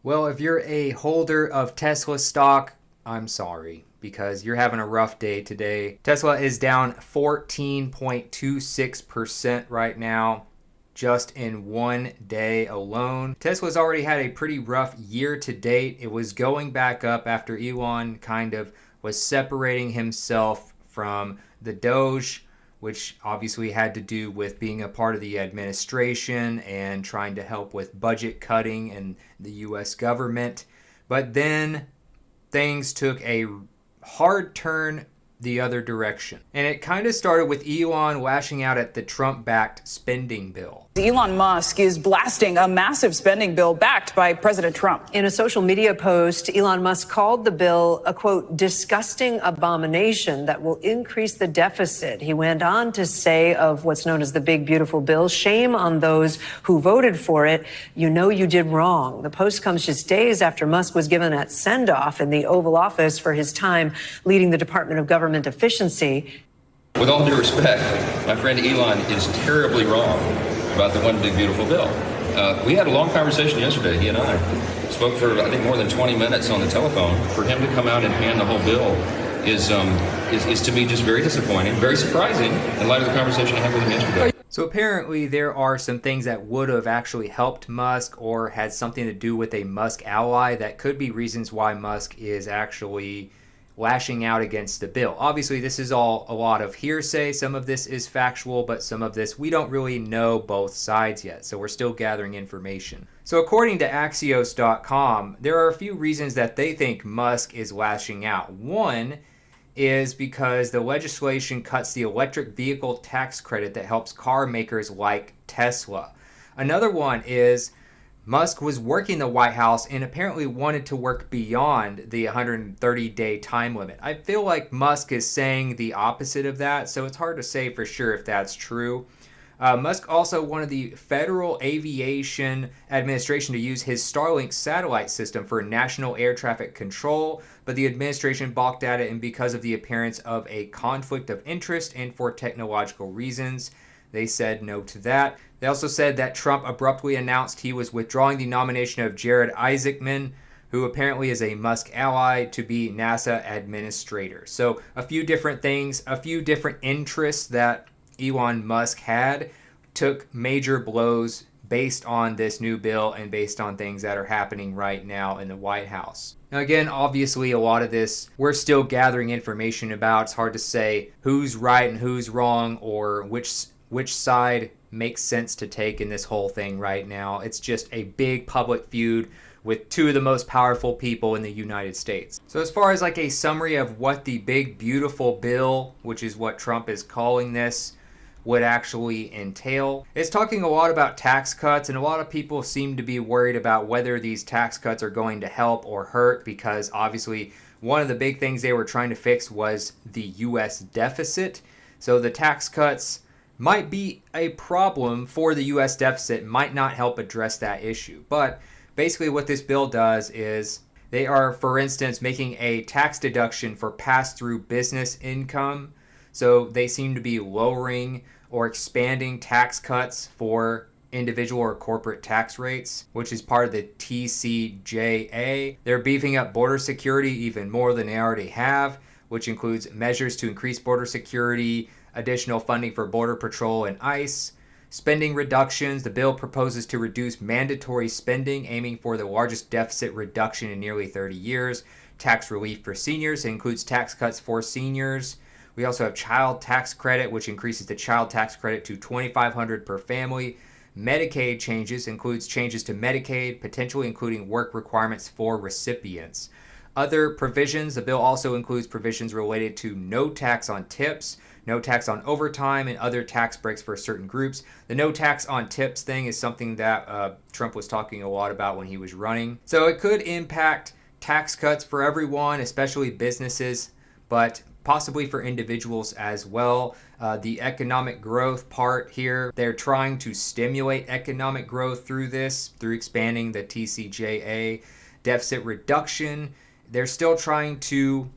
Well, if you're a holder of Tesla stock, I'm sorry because you're having a rough day today. Tesla is down 14.26% right now, just in one day alone. Tesla's already had a pretty rough year to date. It was going back up after Elon kind of was separating himself from the Doge, which obviously had to do with being a part of the administration and trying to help with budget cutting in the US government. But then things took a hard turn the other direction. And it kind of started with Elon lashing out at the Trump-backed spending bill. Elon Musk is blasting a massive spending bill backed by President Trump. In a social media post, Elon Musk called the bill a, quote, disgusting abomination that will increase the deficit. He went on to say of what's known as the big, beautiful bill, shame on those who voted for it. You know you did wrong. The post comes just days after Musk was given that send-off in the Oval Office for his time leading the Department of Government Efficiency. With all due respect, my friend Elon is terribly wrong about the one big beautiful bill. We had a long conversation yesterday. He and I spoke for I think more than 20 minutes on the telephone. For him to come out and hand the whole bill is to me just very disappointing, very surprising in light of the conversation I had with him yesterday. So apparently there are some things that would have actually helped Musk or had something to do with a Musk ally that could be reasons why Musk is actually lashing out against the bill. Obviously, this is all a lot of hearsay. Some of this is factual, but some of this we don't really know both sides yet. So we're still gathering information. So according to Axios.com, there are a few reasons that they think Musk is lashing out. One is because the legislation cuts the electric vehicle tax credit that helps car makers like Tesla. Another one is Musk was working the White House and apparently wanted to work beyond the 130-day time limit. I feel like Musk is saying the opposite of that, so it's hard to say for sure if that's true. Musk also wanted the Federal Aviation Administration to use his Starlink satellite system for national air traffic control, but the administration balked at it, and because of the appearance of a conflict of interest and for technological reasons, they said no to that. They also said that Trump abruptly announced he was withdrawing the nomination of Jared Isaacman, who apparently is a Musk ally, to be NASA administrator. So a few different things, a few different interests that Elon Musk had took major blows based on this new bill and based on things that are happening right now in the White House. Now again, obviously a lot of this we're still gathering information about. It's hard to say who's right and who's wrong or which side makes sense to take in this whole thing right now. It's just a big public feud with two of the most powerful people in the United States. So as far as like a summary of what the big beautiful bill, which is what Trump is calling this, would actually entail. It's talking a lot about tax cuts, and a lot of people seem to be worried about whether these tax cuts are going to help or hurt, because obviously one of the big things they were trying to fix was the US deficit. So the tax cuts might be a problem for the US deficit, might not help address that issue. But basically what this bill does is they are, for instance, making a tax deduction for pass-through business income. So they seem to be lowering or expanding tax cuts for individual or corporate tax rates, which is part of the TCJA. They're beefing up border security even more than they already have, which includes measures to increase border security, additional funding for Border Patrol and ICE, spending reductions. The bill proposes to reduce mandatory spending, aiming for the largest deficit reduction in nearly 30 years. Tax relief for seniors. It includes tax cuts for seniors. We also have child tax credit, which increases the child tax credit to $2,500 per family. Medicaid changes includes changes to Medicaid, potentially including work requirements for recipients. Other provisions, the bill also includes provisions related to no tax on tips, no tax on overtime, and other tax breaks for certain groups. The no tax on tips thing is something that Trump was talking a lot about when he was running. So it could impact tax cuts for everyone, especially businesses, but possibly for individuals as well. The economic growth part here, they're trying to stimulate economic growth through this, through expanding the TCJA. Deficit reduction, they're still trying to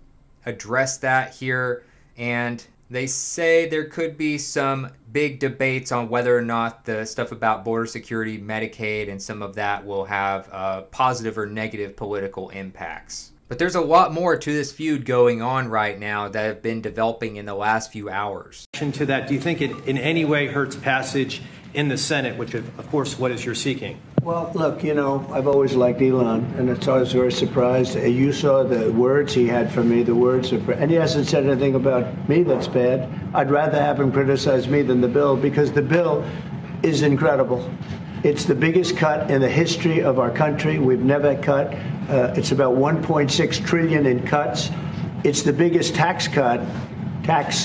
address that here. And They say there could be some big debates on whether or not the stuff about border security, Medicaid, and some of that will have positive or negative political impacts. But there's a lot more to this feud going on right now that have been developing in the last few hours. To that, do you think it in any way hurts passage in the Senate, which of course what is you're seeking? Well, look, I've always liked Elon, and it's always very surprised. You saw the words he had for me, the words of, and he hasn't said anything about me that's bad. I'd rather have him criticize me than the bill, because the bill is incredible. It's the biggest cut in the history of our country. We've never cut. It's about 1.6 trillion in cuts. It's the biggest tax cut.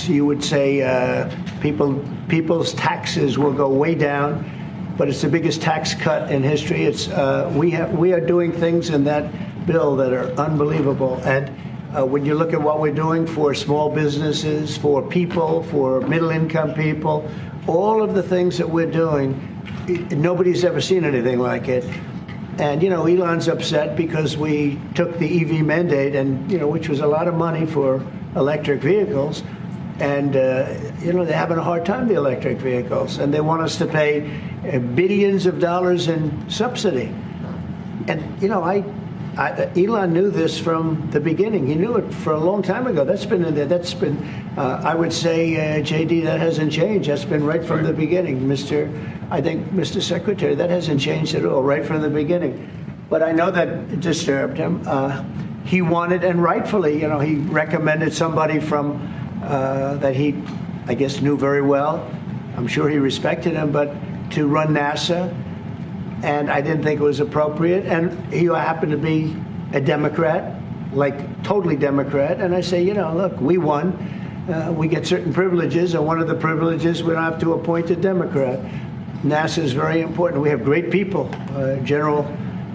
You would say people's taxes will go way down, but it's the biggest tax cut in history. It's we are doing things in that bill that are unbelievable. And when you look at what we're doing for small businesses, for people, for middle-income people, all of the things that we're doing, nobody's ever seen anything like it. And, Elon's upset because we took the EV mandate, and, which was a lot of money for electric vehicles. And, they're having a hard time, the electric vehicles. And they want us to pay billions of dollars in subsidy. And, Elon knew this from the beginning. He knew it for a long time ago. That's been in there. That's been, I would say, JD, that hasn't changed. That's been right from the beginning. Mr. Secretary, that hasn't changed at all, right from the beginning. But I know that disturbed him. He wanted, and rightfully, he recommended somebody from that he, I guess, knew very well. I'm sure he respected him, but to run NASA. And I didn't think it was appropriate. And he happened to be a Democrat, like totally Democrat. And I say, look, we won. We get certain privileges. And one of the privileges, we don't have to appoint a Democrat. NASA is very important. We have great people. General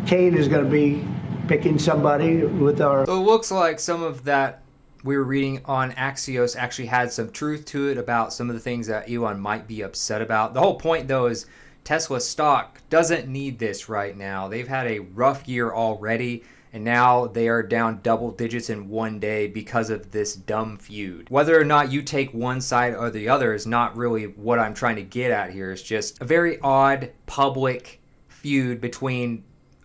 Kane is going to be picking somebody with our... So it looks like some of that we were reading on Axios actually had some truth to it about some of the things that Elon might be upset about. The whole point, though, is Tesla stock doesn't need this right now. They've had a rough year already, and now they are down double digits in one day because of this dumb feud. Whether or not you take one side or the other is not really what I'm trying to get at here. It's just a very odd public feud between,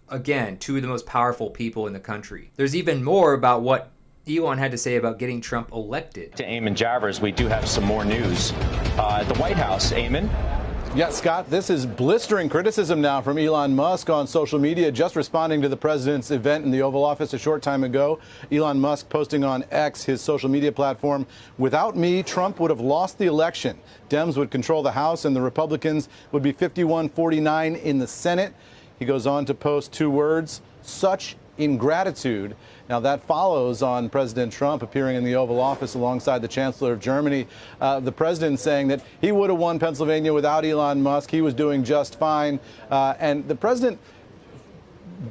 again, two of the most powerful people in the country. There's even more about what Elon had to say about getting Trump elected. To Eamon Javers, we do have some more news at the White House. Eamon? Yeah, Scott, this is blistering criticism now from Elon Musk on social media, just responding to the president's event in the Oval Office a short time ago. Elon Musk posting on X, his social media platform, "Without me, Trump would have lost the election. Dems would control the House and the Republicans would be 51-49 in the Senate." He goes on to post two words, "such ingratitude." Now, that follows on President Trump appearing in the Oval Office alongside the Chancellor of Germany. The president saying that he would have won Pennsylvania without Elon Musk. He was doing just fine. And the president,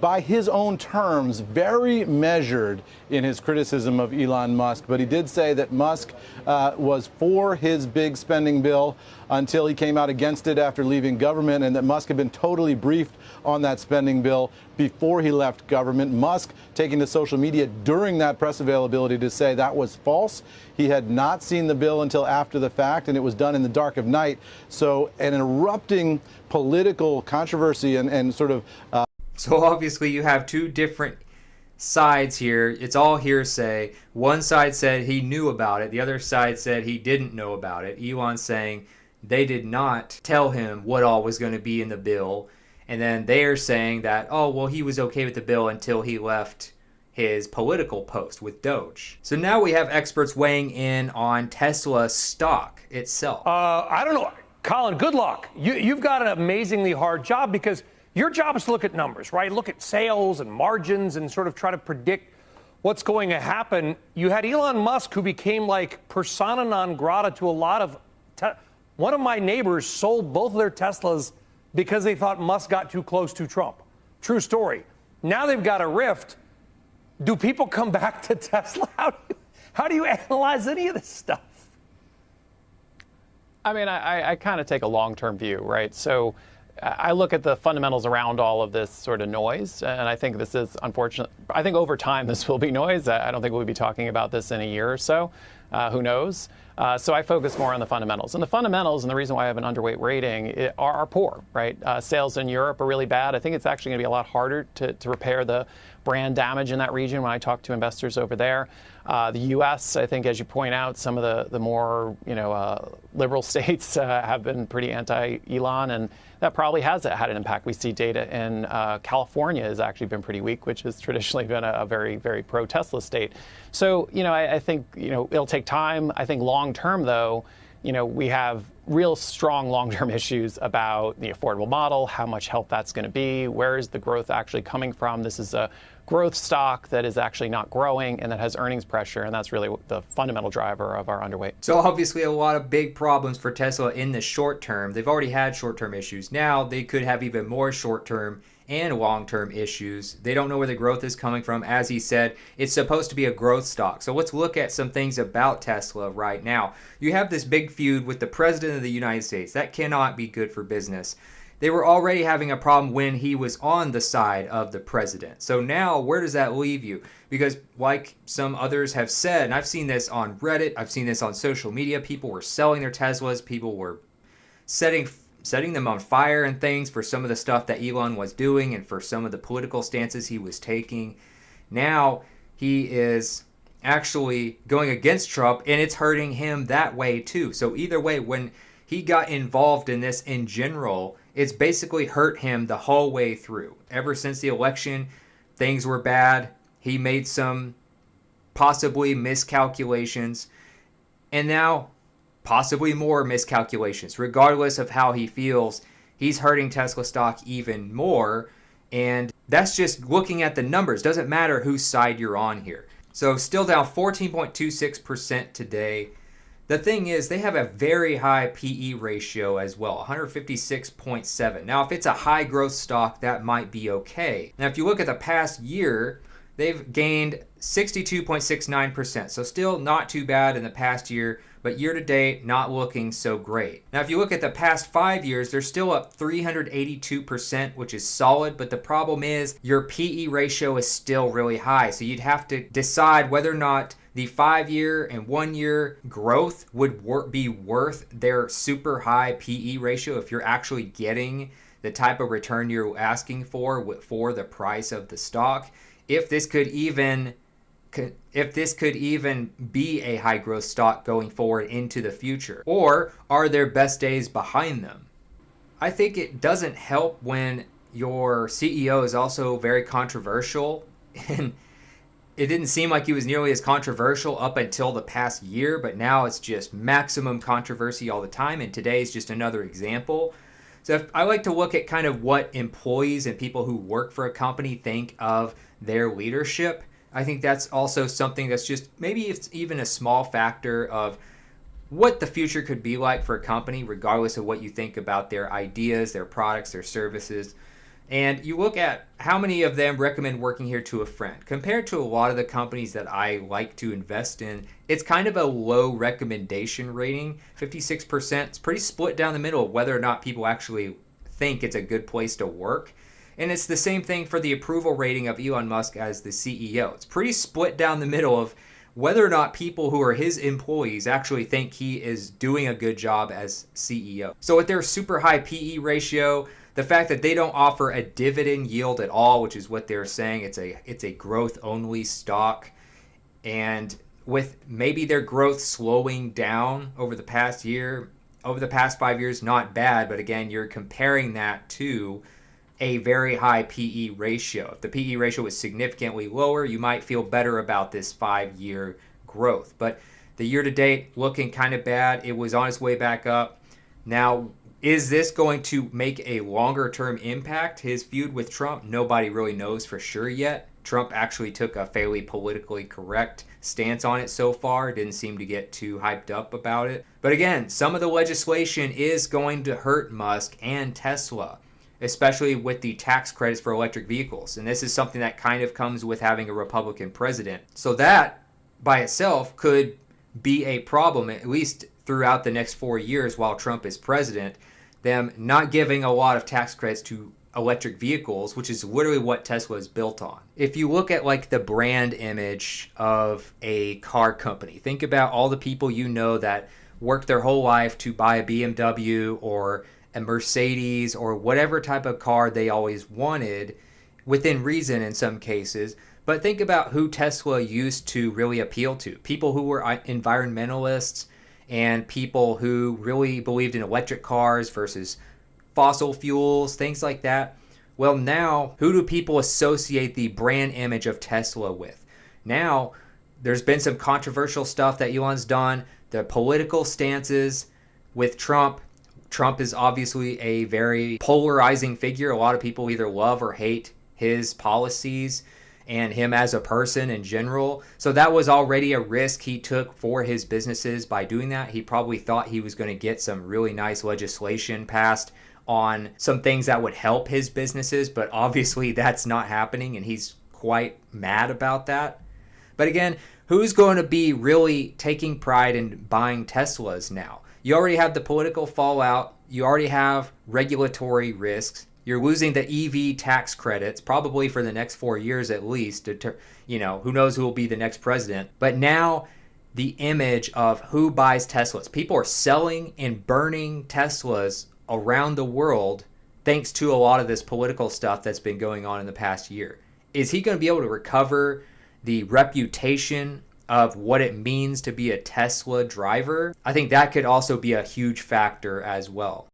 by his own terms, very measured in his criticism of Elon Musk. But he did say that Musk was for his big spending bill until he came out against it after leaving government, and that Musk had been totally briefed on that spending bill before he left government. Musk taking to social media during that press availability to say that was false. He had not seen the bill until after the fact, and it was done in the dark of night. So an erupting political controversy and sort of... So obviously you have two different sides here. It's all hearsay. One side said he knew about it. The other side said he didn't know about it. Elon's saying they did not tell him what all was going to be in the bill. And then they're saying that, oh, well, he was okay with the bill until he left his political post with Doge. So now we have experts weighing in on Tesla stock itself. I don't know. Colin, good luck. You've got an amazingly hard job because your job is to look at numbers, right? Look at sales and margins and sort of try to predict what's going to happen. You had Elon Musk, who became like persona non grata to a lot of... One of my neighbors sold both of their Teslas because they thought Musk got too close to Trump. True story. Now they've got a rift. Do people come back to Tesla? How do you analyze any of this stuff? I mean, I kind of take a long-term view, right? So I look at the fundamentals around all of this sort of noise, and I think this is unfortunate. I think over time this will be noise. I don't think we'll be talking about this in a year or so. Who knows? So I focus more on the fundamentals. And the fundamentals, and the reason why I have an underweight rating, are poor, right? Sales in Europe are really bad. I think it's actually going to be a lot harder to repair the brand damage in that region when I talk to investors over there. The U.S., I think, as you point out, some of the more liberal states have been pretty anti-Elon, and that probably has had an impact. We see data in California has actually been pretty weak, which has traditionally been a very, very pro-Tesla state. So, I think, it'll take time. I think long term, though, we have real strong long-term issues about the affordable model, how much help that's going to be, where is the growth actually coming from. This is a growth stock that is actually not growing and that has earnings pressure, and that's really the fundamental driver of our underweight. So obviously a lot of big problems for Tesla in the short term. They've already had short-term issues. Now they could have even more short-term and long-term issues. They don't know where the growth is coming from. As he said, it's supposed to be a growth stock. So let's look at some things about Tesla right now. You have this big feud with the President of the United States. That cannot be good for business. They were already having a problem when he was on the side of the president. So now, where does that leave you? Because like some others have said, and I've seen this on Reddit, I've seen this on social media, people were selling their Teslas, people were setting them on fire and things for some of the stuff that Elon was doing and for some of the political stances he was taking. Now he is actually going against Trump, and it's hurting him that way too. So either way, when he got involved in this in general, it's basically hurt him the whole way through. Ever since the election, things were bad. He made some possibly miscalculations, and now possibly more miscalculations. Regardless of how he feels, he's hurting Tesla stock even more, and that's just looking at the numbers. Doesn't matter whose side you're on here. So still down 14.26% today. The thing is, they have a very high PE ratio as well, 156.7. Now, if it's a high growth stock, that might be okay. Now, if you look at the past year, they've gained 62.69%. So still not too bad in the past year, but year to date, not looking so great. Now, if you look at the past 5 years, they're still up 382%, which is solid, but the problem is your PE ratio is still really high. So you'd have to decide whether or not the 5-year and 1-year growth would be worth their super high PE ratio if you're actually getting the type of return you're asking for the price of the stock. If this could even be a high growth stock going forward into the future, or are their best days behind them? I think it doesn't help when your CEO is also very controversial, and it didn't seem like he was nearly as controversial up until the past year, but now it's just maximum controversy all the time, and today is just another example. So I like to look at kind of what employees and people who work for a company think of their leadership. I think that's also something that's just, maybe it's even a small factor of what the future could be like for a company, regardless of what you think about their ideas, their products, their services. And you look at how many of them recommend working here to a friend. Compared to a lot of the companies that I like to invest in, it's kind of a low recommendation rating. 56%. It's pretty split down the middle of whether or not people actually think it's a good place to work. And it's the same thing for the approval rating of Elon Musk as the CEO. It's pretty split down the middle of whether or not people who are his employees actually think he is doing a good job as CEO. So with their super high PE ratio, the fact that they don't offer a dividend yield at all, which is what they're saying, it's a growth only stock, and with maybe their growth slowing down over the past year, over the past 5 years, not bad, but again, you're comparing that to a very high PE ratio. If the PE ratio was significantly lower, you might feel better about this 5-year growth. But the year to date looking kind of bad. It was on its way back up. Now, is this going to make a longer term impact? His feud with Trump, nobody really knows for sure yet. Trump actually took a fairly politically correct stance on it so far. Didn't seem to get too hyped up about it. But again, some of the legislation is going to hurt Musk and Tesla, especially with the tax credits for electric vehicles. And this is something that kind of comes with having a Republican president. So that by itself could be a problem, at least throughout the next 4 years while Trump is president, them not giving a lot of tax credits to electric vehicles, which is literally what Tesla is built on. If you look at like the brand image of a car company, think about all the people you know that worked their whole life to buy a BMW or a Mercedes or whatever type of car they always wanted, within reason in some cases. But think about who Tesla used to really appeal to. People who were environmentalists and people who really believed in electric cars versus fossil fuels, things like that. Well, now, who do people associate the brand image of Tesla with? Now, there's been some controversial stuff that Elon's done. The political stances with Trump. Trump is obviously a very polarizing figure. A lot of people either love or hate his policies and him as a person in general. So that was already a risk he took for his businesses by doing that. He probably thought he was going to get some really nice legislation passed on some things that would help his businesses, but obviously that's not happening, and he's quite mad about that. But again, who's going to be really taking pride in buying Teslas now? You already have the political fallout. You already have regulatory risks. You're losing the EV tax credits, probably for the next 4 years at least. Who knows who will be the next president. But now the image of who buys Teslas. People are selling and burning Teslas around the world thanks to a lot of this political stuff that's been going on in the past year. Is he going to be able to recover the reputation of what it means to be a Tesla driver? I think that could also be a huge factor as well.